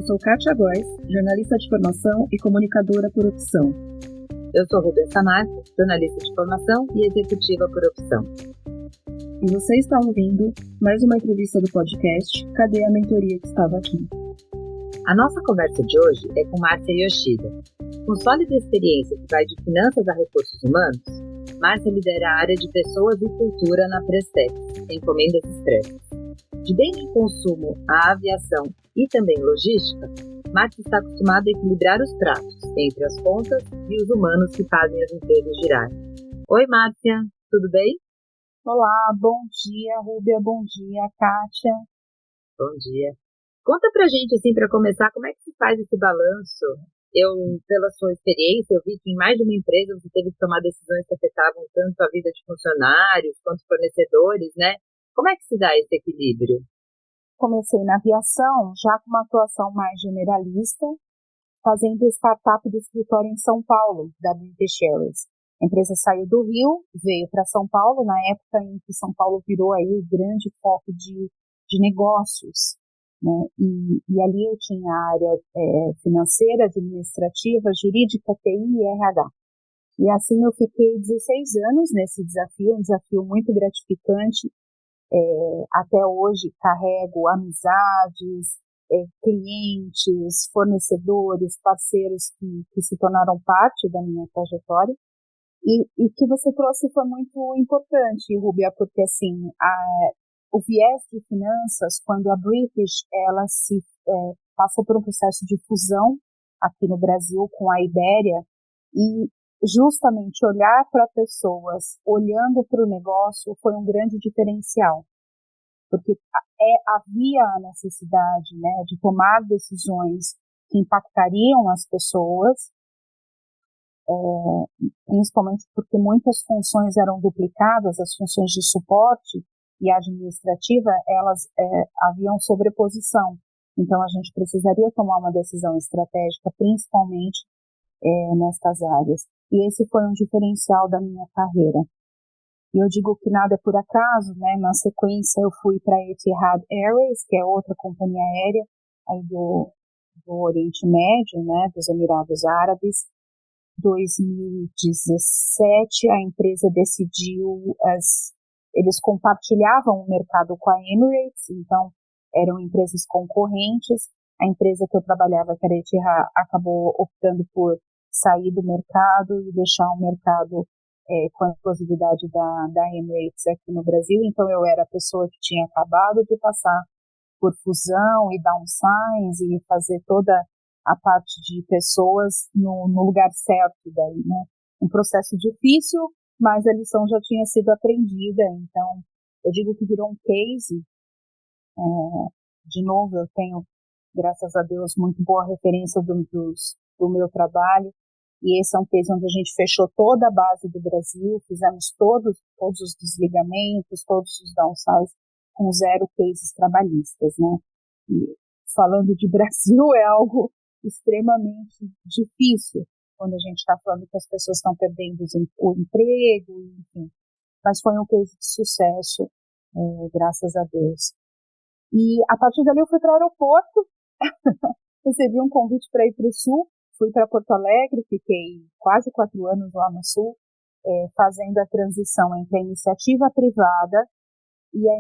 sou Kátia Góes, jornalista de formação e comunicadora por opção. Eu sou Rubia Samarco, jornalista de formação e executiva por opção. E você está ouvindo mais uma entrevista do podcast Cadê a Mentoria que estava aqui? A nossa conversa de hoje é com Márcia Yoshida. Com sólida experiência que vai de finanças a recursos humanos, Márcia lidera a área de pessoas e cultura na Prestex, encomendas expressas. De bens de consumo à aviação e também logística, Márcia está acostumada a equilibrar os pratos entre as contas e os humanos que fazem as empresas girarem. Oi, Márcia, tudo bem? Olá, bom dia, Rúbia, bom dia, Kátia. Bom dia. Conta pra gente, assim, para começar, como é que se faz esse balanço? Pela sua experiência, eu vi que em mais de uma empresa você teve que tomar decisões que afetavam tanto a vida de funcionários quanto fornecedores, né? Como é que se dá esse equilíbrio? Comecei na aviação, já com uma atuação mais generalista, fazendo startup do escritório em São Paulo, da British Airways. A empresa saiu do Rio, veio para São Paulo, na época em que São Paulo virou aí o grande foco de negócios, né? E ali eu tinha a área financeira, administrativa, jurídica, TI e RH. E assim eu fiquei 16 anos nesse desafio, um desafio muito gratificante. Até hoje carrego amizades, clientes, fornecedores, parceiros que se tornaram parte da minha trajetória. E o que você trouxe foi muito importante, Rúbia, porque assim, o viés de finanças, quando a British ela passou por um processo de fusão aqui no Brasil com a Ibéria, e justamente olhar para pessoas olhando para o negócio foi um grande diferencial, porque havia a necessidade, né, de tomar decisões que impactariam as pessoas, principalmente porque muitas funções eram duplicadas, as funções de suporte e administrativa, elas haviam sobreposição. Então, a gente precisaria tomar uma decisão estratégica, principalmente nestas áreas. E esse foi um diferencial da minha carreira. E eu digo que nada é por acaso, né? Na sequência, eu fui para a Etihad Airways, que é outra companhia aérea aí do Oriente Médio, né? Dos Emirados Árabes. 2017, a empresa decidiu, eles compartilhavam o mercado com a Emirates, então eram empresas concorrentes. A empresa que eu trabalhava, que era a Etihad, acabou optando por sair do mercado e deixar o mercado com a exclusividade da Emirates aqui no Brasil. Então eu era a pessoa que tinha acabado de passar por fusão e downsize e fazer toda a parte de pessoas no lugar certo daí, né? Um processo difícil, mas a lição já tinha sido aprendida. Então eu digo que virou um case. De novo, eu tenho, graças a Deus, muito boa referência do meu trabalho. E esse é um case onde a gente fechou toda a base do Brasil, fizemos todos os desligamentos, todos os downsize com 0 cases trabalhistas, né? E falando de Brasil, é algo extremamente difícil quando a gente está falando que as pessoas estão perdendo o emprego, enfim. Mas foi um case de sucesso, graças a Deus. E a partir dali eu fui para o aeroporto, recebi um convite para ir para o Sul. Fui para Porto Alegre, fiquei quase 4 anos lá no Sul, fazendo a transição entre a iniciativa privada e a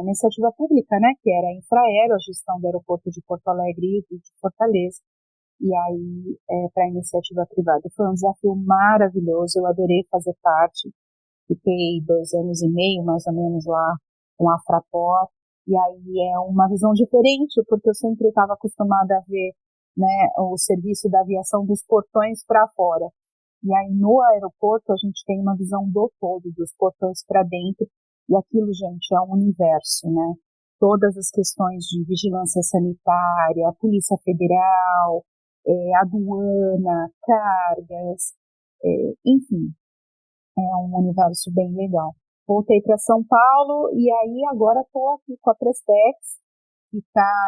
iniciativa pública, né, que era a Infraero, a gestão do aeroporto de Porto Alegre e de Fortaleza, e aí para a iniciativa privada. Foi um desafio maravilhoso, eu adorei fazer parte, fiquei 2 anos e meio, mais ou menos, lá com a Fraport, e aí é uma visão diferente, porque eu sempre estava acostumada a ver, né, o serviço da aviação dos portões para fora. E aí no aeroporto a gente tem uma visão do todo, dos portões para dentro, e aquilo, gente, é um universo, né? Todas as questões de vigilância sanitária, a Polícia Federal, aduana, cargas, enfim, é um universo bem legal. Voltei para São Paulo e aí agora estou aqui com a Prestex, que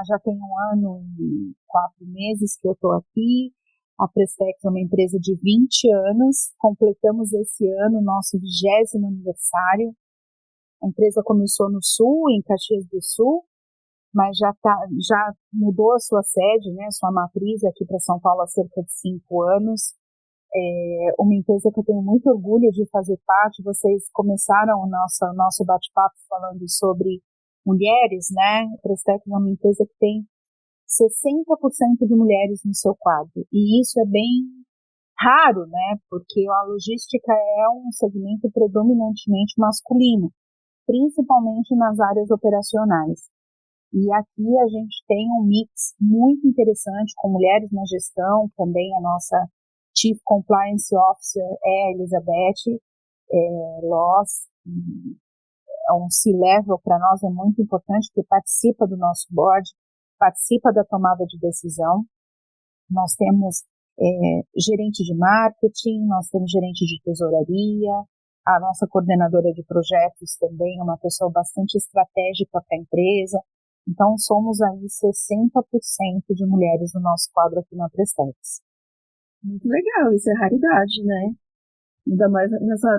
já tem 1 ano e 4 meses que eu estou aqui. A Prestex é uma empresa de 20 anos, completamos esse ano o nosso 20º aniversário. A empresa começou no Sul, em Caxias do Sul, mas já mudou a sua sede, né, sua matriz aqui para São Paulo há cerca de 5 anos. É uma empresa que eu tenho muito orgulho de fazer parte. Vocês começaram o nosso bate-papo falando sobre mulheres, né? A Prestec é uma empresa que tem 60% de mulheres no seu quadro, e isso é bem raro, né? Porque a logística é um segmento predominantemente masculino, principalmente nas áreas operacionais. E aqui a gente tem um mix muito interessante com mulheres na gestão. Também a nossa Chief Compliance Officer é a Elizabeth Loss. É um C-Level para nós, é muito importante, porque participa do nosso board, participa da tomada de decisão. Nós temos gerente de marketing, nós temos gerente de tesouraria, a nossa coordenadora de projetos também é uma pessoa bastante estratégica para a empresa. Então, somos aí 60% de mulheres no nosso quadro aqui na Prestex. Muito legal, isso é raridade, né? Ainda mais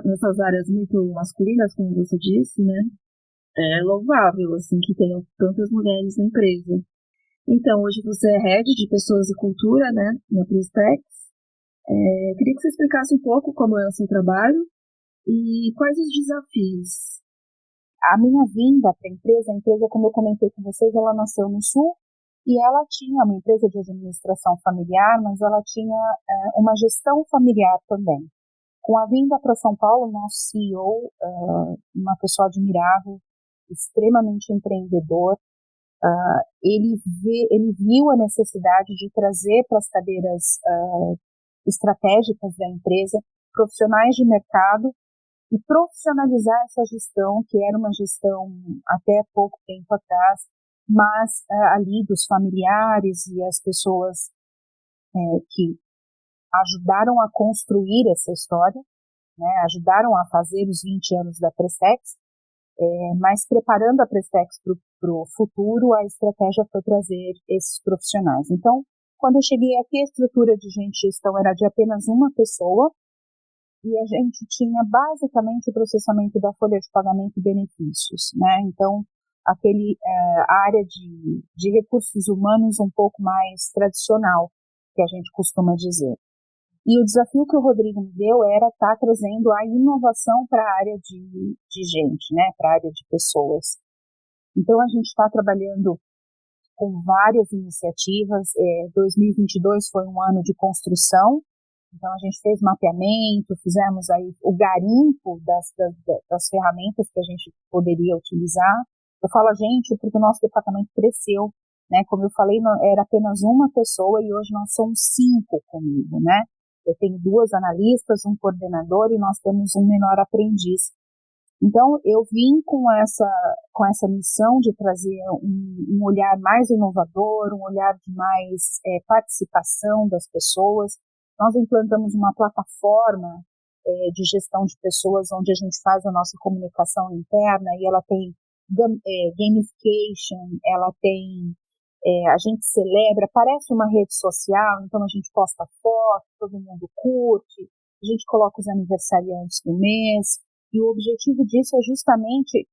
nessas áreas muito masculinas, como você disse, né? É louvável, assim, que tenham tantas mulheres na empresa. Então, hoje você é Head de Pessoas e Cultura, né? Na Prestex. Queria que você explicasse um pouco como é o seu trabalho e quais os desafios. A minha vinda para a empresa, como eu comentei com vocês, ela nasceu no Sul e ela tinha uma empresa de administração familiar, mas ela tinha uma gestão familiar também. Com a vinda para São Paulo, nosso CEO, uma pessoa admirável, extremamente empreendedor, ele viu a necessidade de trazer para as cadeiras estratégicas da empresa profissionais de mercado e profissionalizar essa gestão, que era uma gestão até pouco tempo atrás, mas ali dos familiares e as pessoas que ajudaram a construir essa história, né, ajudaram a fazer os 20 anos da Prestex, mas preparando a Prestex para o futuro, a estratégia foi trazer esses profissionais. Então, quando eu cheguei aqui, a estrutura de gente de gestão era de apenas uma pessoa, e a gente tinha basicamente o processamento da folha de pagamento e benefícios, né? Então, a área de recursos humanos um pouco mais tradicional, que a gente costuma dizer. E o desafio que o Rodrigo me deu era estar trazendo a inovação para a área de gente, né? Para a área de pessoas. Então, a gente está trabalhando com várias iniciativas. 2022 foi um ano de construção. Então, a gente fez mapeamento, fizemos aí o garimpo das ferramentas que a gente poderia utilizar. Eu falo a gente porque o nosso departamento cresceu, né? Como eu falei, era apenas uma pessoa e hoje nós somos 5 comigo, né? Eu tenho 2 analistas, um coordenador e nós temos um menor aprendiz. Então, eu vim com essa missão de trazer um olhar mais inovador, um olhar de mais participação das pessoas. Nós implantamos uma plataforma de gestão de pessoas, onde a gente faz a nossa comunicação interna, e ela tem gamification, ela tem, a gente celebra, parece uma rede social, então a gente posta foto, todo mundo curte, a gente coloca os aniversariantes do mês, e o objetivo disso é justamente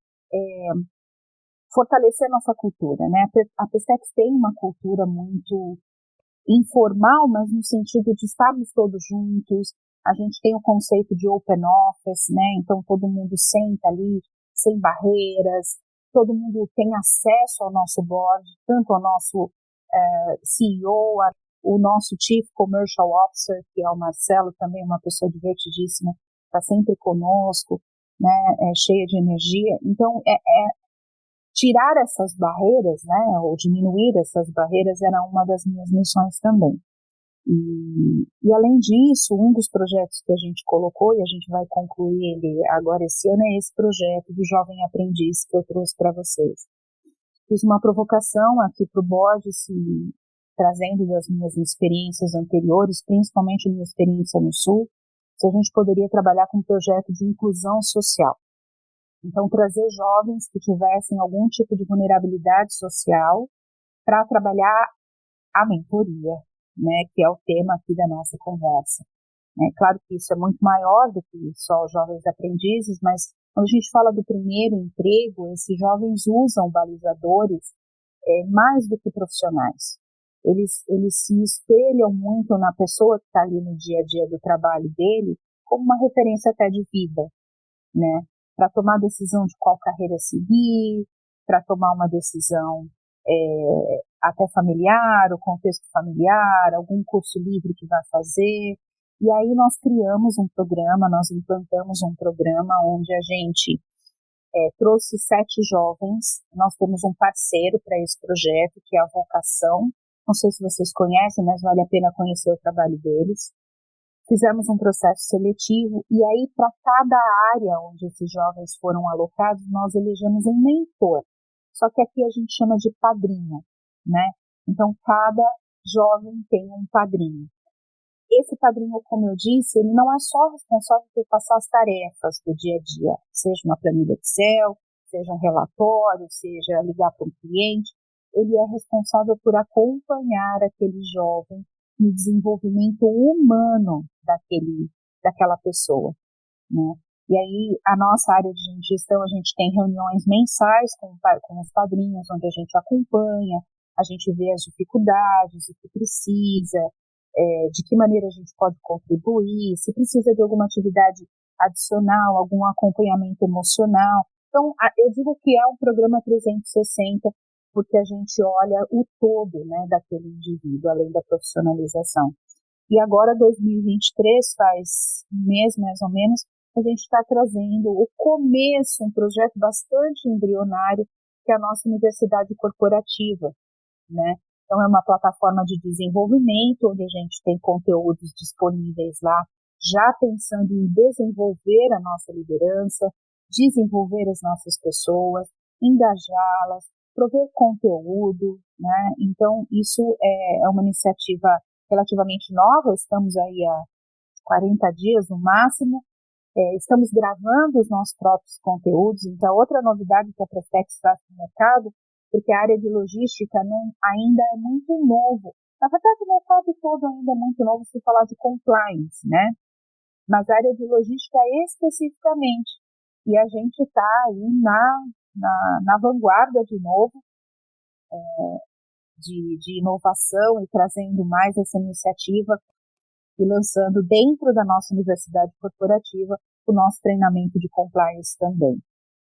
fortalecer a nossa cultura, né? A Prestex tem uma cultura muito informal, mas no sentido de estarmos todos juntos. A gente tem o conceito de open office, né? Então todo mundo senta ali, sem barreiras, todo mundo tem acesso ao nosso board, tanto ao nosso CEO, o nosso Chief Commercial Officer, que é o Marcelo, também uma pessoa divertidíssima, está sempre conosco, né? Cheia de energia. Então, tirar essas barreiras, né, ou diminuir essas barreiras era uma das minhas missões também. E além disso, um dos projetos que a gente colocou, e a gente vai concluir ele agora esse ano, é esse projeto do Jovem Aprendiz que eu trouxe para vocês. Fiz uma provocação aqui para o board, trazendo das minhas experiências anteriores, principalmente a minha experiência no Sul, se a gente poderia trabalhar com um projeto de inclusão social. Então, trazer jovens que tivessem algum tipo de vulnerabilidade social para trabalhar a mentoria, né, que é o tema aqui da nossa conversa. Claro que isso é muito maior do que só os jovens aprendizes, mas quando a gente fala do primeiro emprego, esses jovens usam balizadores mais do que profissionais. Eles se espelham muito na pessoa que está ali no dia a dia do trabalho dele como uma referência até de vida, né? Para tomar decisão de qual carreira seguir, para tomar uma decisão até familiar, o contexto familiar, algum curso livre que vai fazer. E aí nós criamos um programa, nós implantamos um programa onde a gente trouxe 7 jovens. Nós temos um parceiro para esse projeto, que é a Vocação. Não sei se vocês conhecem, mas vale a pena conhecer o trabalho deles. Fizemos um processo seletivo e aí para cada área onde esses jovens foram alocados, nós elegemos um mentor. Só que aqui a gente chama de padrinho, né? Então cada jovem tem um padrinho. Esse padrinho, como eu disse, ele não é só responsável por passar as tarefas do dia a dia, seja uma planilha Excel, seja um relatório, seja ligar para um cliente. Ele é responsável por acompanhar aquele jovem no desenvolvimento humano daquela pessoa, né? E aí, a nossa área de gestão, a gente tem reuniões mensais com os padrinhos, onde a gente acompanha, a gente vê as dificuldades, o que precisa, de que maneira a gente pode contribuir, se precisa de alguma atividade adicional, algum acompanhamento emocional. Então, eu digo que é um programa 360, porque a gente olha o todo, né, daquele indivíduo, além da profissionalização. E agora, 2023, faz um mês mais ou menos, a gente está trazendo o começo, um projeto bastante embrionário, que é a nossa universidade corporativa, né? Então, é uma plataforma de desenvolvimento, onde a gente tem conteúdos disponíveis lá, já pensando em desenvolver a nossa liderança, desenvolver as nossas pessoas, engajá-las, prover conteúdo, né? Então, isso é uma iniciativa relativamente nova, estamos aí há 40 dias no máximo, estamos gravando os nossos próprios conteúdos. Então, outra novidade que a Prestex traz para o mercado, porque a área de logística ainda é muito novo. Na verdade, o mercado todo ainda é muito novo se falar de compliance, né? Mas a área de logística especificamente. E a gente está aí na vanguarda de novo, de inovação e trazendo mais essa iniciativa e lançando dentro da nossa universidade corporativa o nosso treinamento de compliance também.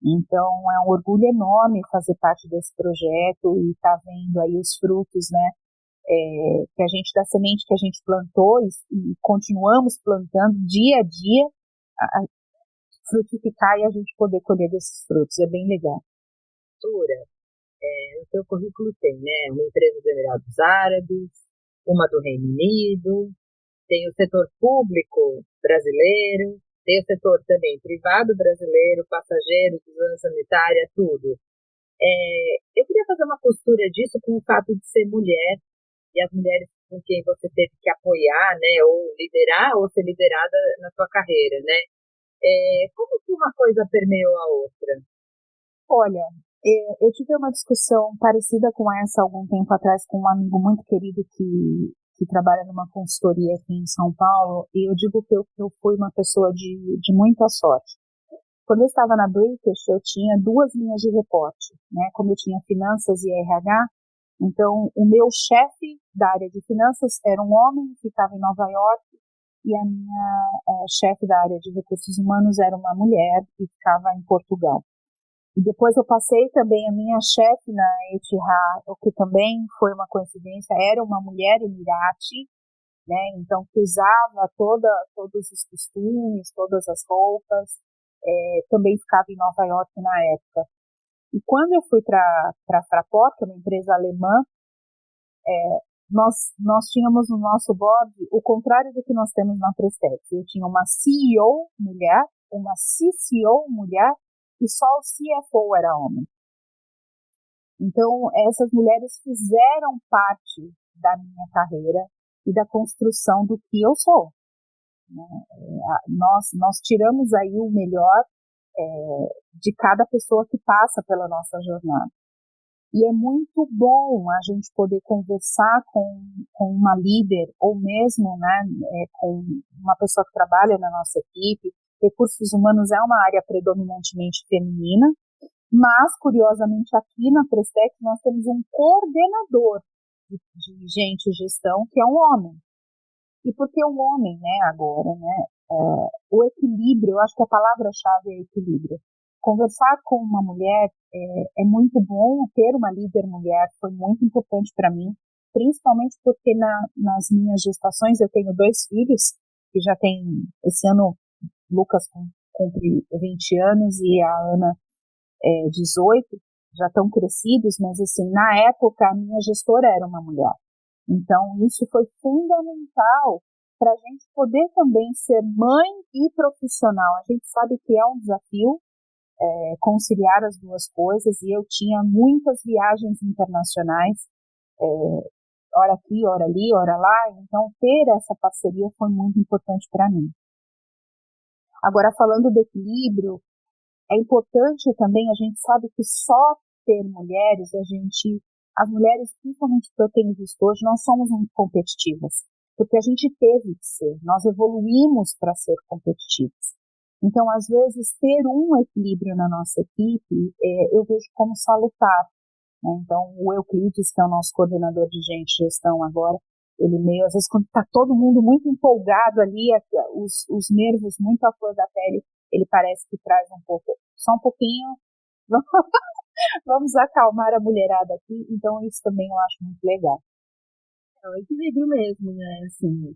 Então, é um orgulho enorme fazer parte desse projeto e estar vendo aí os frutos, né, que a gente, da semente que a gente plantou e continuamos plantando dia a dia, frutificar e a gente poder colher desses frutos. É bem legal. O seu currículo tem, né, uma empresa dos Emirados Árabes, uma do Reino Unido, tem o setor público brasileiro, tem o setor também privado brasileiro, passageiros, vigilância sanitária, tudo. Eu queria fazer uma costura disso com o fato de ser mulher e as mulheres com quem você teve que apoiar, né, ou liderar, ou ser liderada na sua carreira, né? Como que uma coisa permeou a outra? Olha, eu tive uma discussão parecida com essa algum tempo atrás com um amigo muito querido que trabalha numa consultoria aqui em São Paulo, e eu digo que eu fui uma pessoa de muita sorte. Quando eu estava na British, eu tinha 2 linhas de reporte, né? Como eu tinha finanças e RH, então o meu chefe da área de finanças era um homem que ficava em Nova York, e a minha chefe da área de recursos humanos era uma mulher que ficava em Portugal. E depois eu passei também a minha chefe na Etihad, o que também foi uma coincidência, era uma mulher emirati, né? Então que usava todos os costumes, todas as roupas, também ficava em Nova York na época. E quando eu fui para a Fraport, que é uma empresa alemã, nós tínhamos no nosso board o contrário do que nós temos na Prestex. Eu tinha uma CEO mulher, uma CCO mulher, e só o CFO era homem. Então, essas mulheres fizeram parte da minha carreira e da construção do que eu sou, né? Nós tiramos aí o melhor de cada pessoa que passa pela nossa jornada. E é muito bom a gente poder conversar com uma líder, ou mesmo, né, com uma pessoa que trabalha na nossa equipe. Recursos humanos é uma área predominantemente feminina, Mas, curiosamente, aqui na Prestex nós temos um coordenador de gente e gestão, que é um homem. E por que um homem, né, agora, né? O equilíbrio, eu acho que a palavra-chave é equilíbrio. Conversar com uma mulher é muito bom, ter uma líder mulher foi muito importante para mim, principalmente porque nas minhas gestações eu tenho 2 filhos, que já tem, esse ano, Lucas cumpre 20 anos e a Ana 18, já estão crescidos, mas assim, na época a minha gestora era uma mulher. Então isso foi fundamental para a gente poder também ser mãe e profissional. A gente sabe que é um desafio conciliar as duas coisas, e eu tinha muitas viagens internacionais, hora aqui, hora ali, hora lá, então ter essa parceria foi muito importante para mim. Agora, falando do equilíbrio, é importante também, a gente sabe que só ter mulheres, as mulheres, principalmente que eu tenho visto hoje, nós somos muito competitivas, porque a gente teve que ser, nós evoluímos para ser competitivas. Então, às vezes, ter um equilíbrio na nossa equipe, eu vejo como salutar, né? Então, o Euclides, que é o nosso coordenador de gente e gestão agora, ele meio, às vezes, quando está todo mundo muito empolgado ali, os nervos muito à flor da pele, ele parece que traz um pouco, só um pouquinho, vamos acalmar a mulherada aqui. Então, isso também eu acho muito legal. É o equilíbrio mesmo, né? Assim,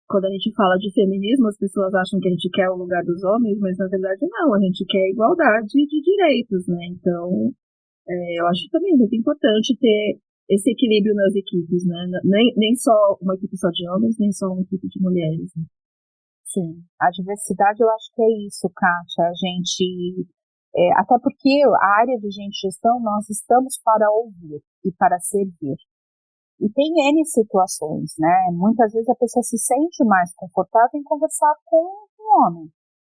quando a gente fala de feminismo, as pessoas acham que a gente quer o lugar dos homens, mas na verdade não, a gente quer igualdade de direitos, né? Então, eu acho também muito importante ter esse equilíbrio nas equipes, né? Nem só uma equipe só de homens, nem só uma equipe de mulheres. Né? Sim, a diversidade eu acho que é isso, Kátia. A gente, até porque a área de gente e gestão, nós estamos para ouvir e para servir. E tem N situações, né? Muitas vezes a pessoa se sente mais confortável em conversar com um homem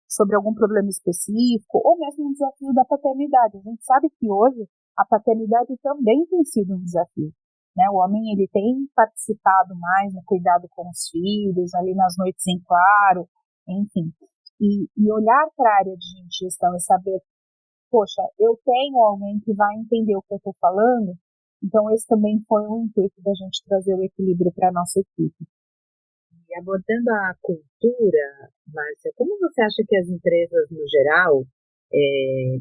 sobre algum problema específico, ou mesmo um desafio da paternidade. A gente sabe que hoje a paternidade também tem sido um desafio, né? O homem, ele tem participado mais no cuidado com os filhos, ali nas noites em claro, enfim. E olhar para a área de gente e gestão e saber, poxa, eu tenho alguém que vai entender o que eu estou falando. Então, esse também foi um intuito da gente trazer o equilíbrio para a nossa equipe. E abordando a cultura, Márcia, como você acha que as empresas, no geral,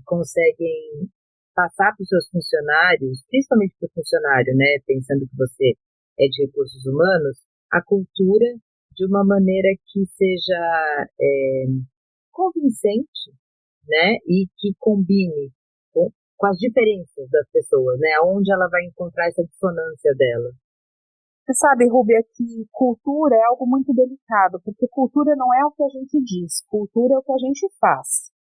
conseguem passar para os seus funcionários, principalmente para o funcionário, né, pensando que você é de recursos humanos, a cultura de uma maneira que seja convincente, né, e que combine com as diferenças das pessoas, né, onde ela vai encontrar essa dissonância dela. Você sabe, Rúbia, que cultura é algo muito delicado, porque cultura não é o que a gente diz, cultura é o que a gente faz.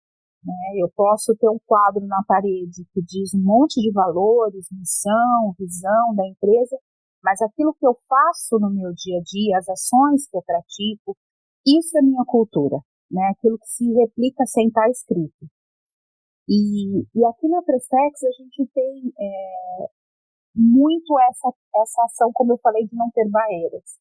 Né? Eu posso ter um quadro na parede que diz um monte de valores, missão, visão da empresa, mas aquilo que eu faço no meu dia a dia, as ações que eu pratico, isso é minha cultura, né? Aquilo que se replica sem estar escrito. E aqui na Prestex a gente tem muito essa ação, como eu falei, de não ter barreiras.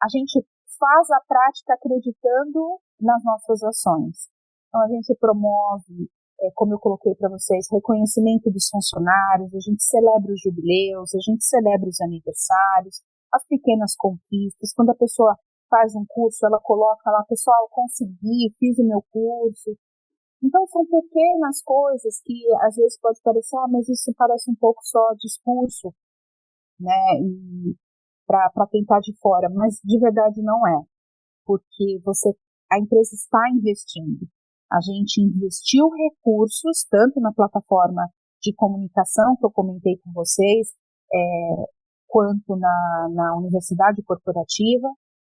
A gente faz a prática acreditando nas nossas ações. Então, a gente promove, como eu coloquei para vocês, reconhecimento dos funcionários, a gente celebra os jubileus, a gente celebra os aniversários, as pequenas conquistas. Quando a pessoa faz um curso, ela coloca lá, pessoal, consegui, fiz o meu curso. Então, são pequenas coisas que às vezes pode parecer, mas isso parece um pouco só discurso, né, para quem está de fora, mas de verdade não é, porque a empresa está investindo. A gente investiu recursos, tanto na plataforma de comunicação que eu comentei com vocês, quanto na universidade corporativa,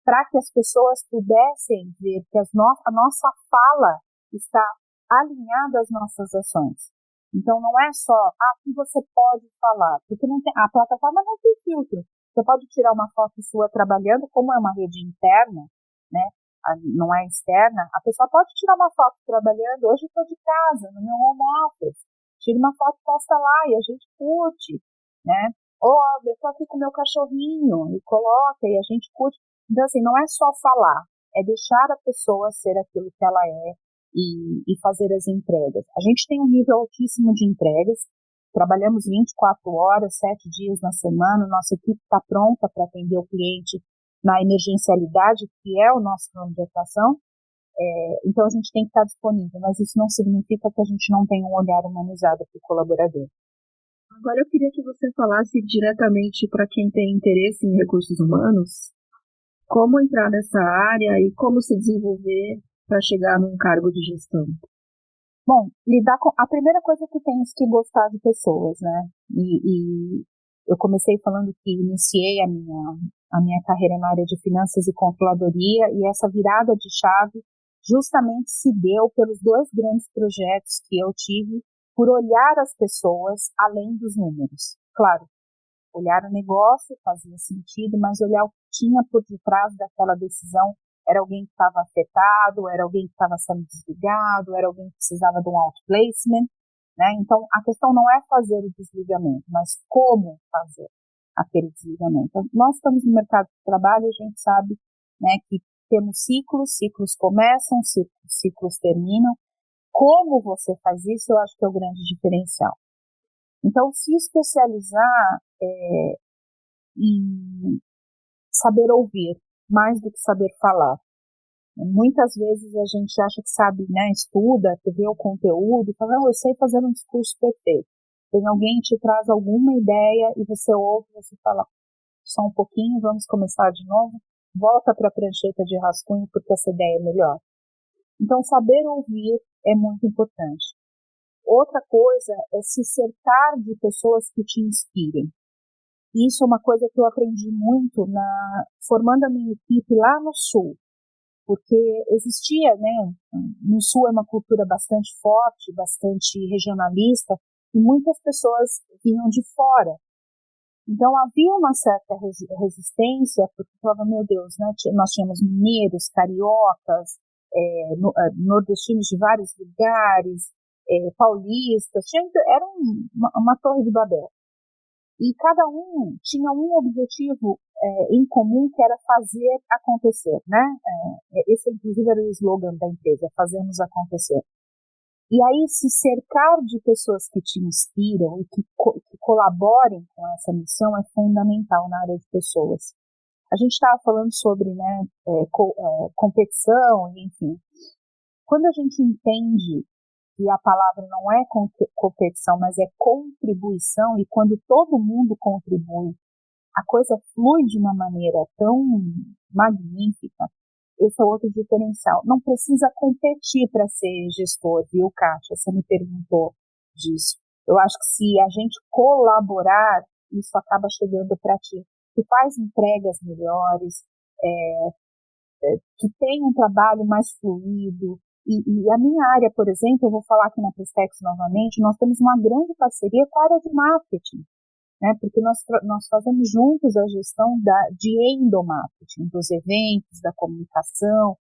para que as pessoas pudessem ver que a nossa fala está alinhada às nossas ações. Então, não é só, o que você pode falar, porque a plataforma não tem filtro. Você pode tirar uma foto sua trabalhando, como é uma rede interna, né? Não é externa, a pessoa pode tirar uma foto trabalhando, hoje estou de casa, no meu home office, tira uma foto, posta lá e a gente curte, né? Ou eu estou aqui com o meu cachorrinho e coloca e a gente curte. Então, assim, não é só falar, é deixar a pessoa ser aquilo que ela é, e fazer as entregas. A gente tem um nível altíssimo de entregas, trabalhamos 24 horas, 7 dias na semana, nossa equipe está pronta para atender o cliente na emergencialidade, que é o nosso ramo de atuação, então a gente tem que estar disponível, mas isso não significa que a gente não tenha um olhar humanizado para o colaborador. Agora eu queria que você falasse diretamente para quem tem interesse em recursos humanos, como entrar nessa área e como se desenvolver para chegar num cargo de gestão. Bom, a primeira coisa que temos que gostar de pessoas, né? E eu comecei falando que iniciei a minha carreira na área de finanças e controladoria, e essa virada de chave justamente se deu pelos 2 grandes projetos que eu tive, por olhar as pessoas além dos números. Claro, olhar o negócio fazia sentido, mas olhar o que tinha por detrás daquela decisão. Era alguém que estava afetado, era alguém que estava sendo desligado, era alguém que precisava de um outplacement, né? Então, a questão não é fazer o desligamento, mas como fazer aquele desligamento. Então, nós estamos no mercado de trabalho, a gente sabe, né, que temos ciclos começam, ciclos terminam. Como você faz isso, eu acho que é o grande diferencial. Então, se especializar em saber ouvir, mais do que saber falar. Muitas vezes a gente acha que sabe, né, estuda, vê o conteúdo e fala, eu sei fazer um discurso perfeito. Tem alguém que te traz alguma ideia e você ouve, você fala, só um pouquinho, vamos começar de novo, volta para a prancheta de rascunho porque essa ideia é melhor. Então, saber ouvir é muito importante. Outra coisa é se cercar de pessoas que te inspirem. Isso é uma coisa que eu aprendi muito formando a minha equipe lá no Sul, porque existia, né, no Sul é uma cultura bastante forte, bastante regionalista, e muitas pessoas vinham de fora. Então havia uma certa resistência, porque falava, meu Deus, né, nós tínhamos mineiros, cariocas, nordestinos de vários lugares, paulistas, era uma torre de Babel. E cada um tinha um objetivo em comum, que era fazer acontecer, né? Esse, inclusive, era o slogan da empresa, fazermos acontecer. E aí, se cercar de pessoas que te inspiram e que colaborem com essa missão é fundamental na área de pessoas. A gente estava falando sobre, né, competição, enfim. Quando a gente entende que a palavra não é competição, mas é contribuição, e quando todo mundo contribui, a coisa flui de uma maneira tão magnífica. Esse é outro diferencial. Não precisa competir para ser gestor, viu, Kátia? Você me perguntou disso. Eu acho que se a gente colaborar, isso acaba chegando para ti. Que faz entregas melhores, que tem um trabalho mais fluido. E a minha área, por exemplo, eu vou falar aqui na Prestex novamente, nós temos uma grande parceria com a área de marketing, né? Porque nós fazemos juntos a gestão de endomarketing, dos eventos, da comunicação,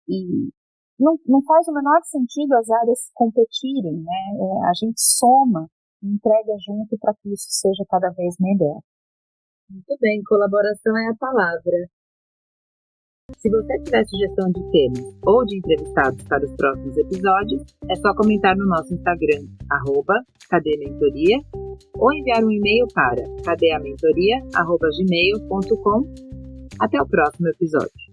e não faz o menor sentido as áreas competirem, né? A gente soma e entrega junto para que isso seja cada vez melhor. Muito bem, colaboração é a palavra. Se você tiver sugestão de temas ou de entrevistados para os próximos episódios, é só comentar no nosso Instagram, @cadeamentoria, ou enviar um e-mail para cadeamentoria@gmail.com. Até o próximo episódio.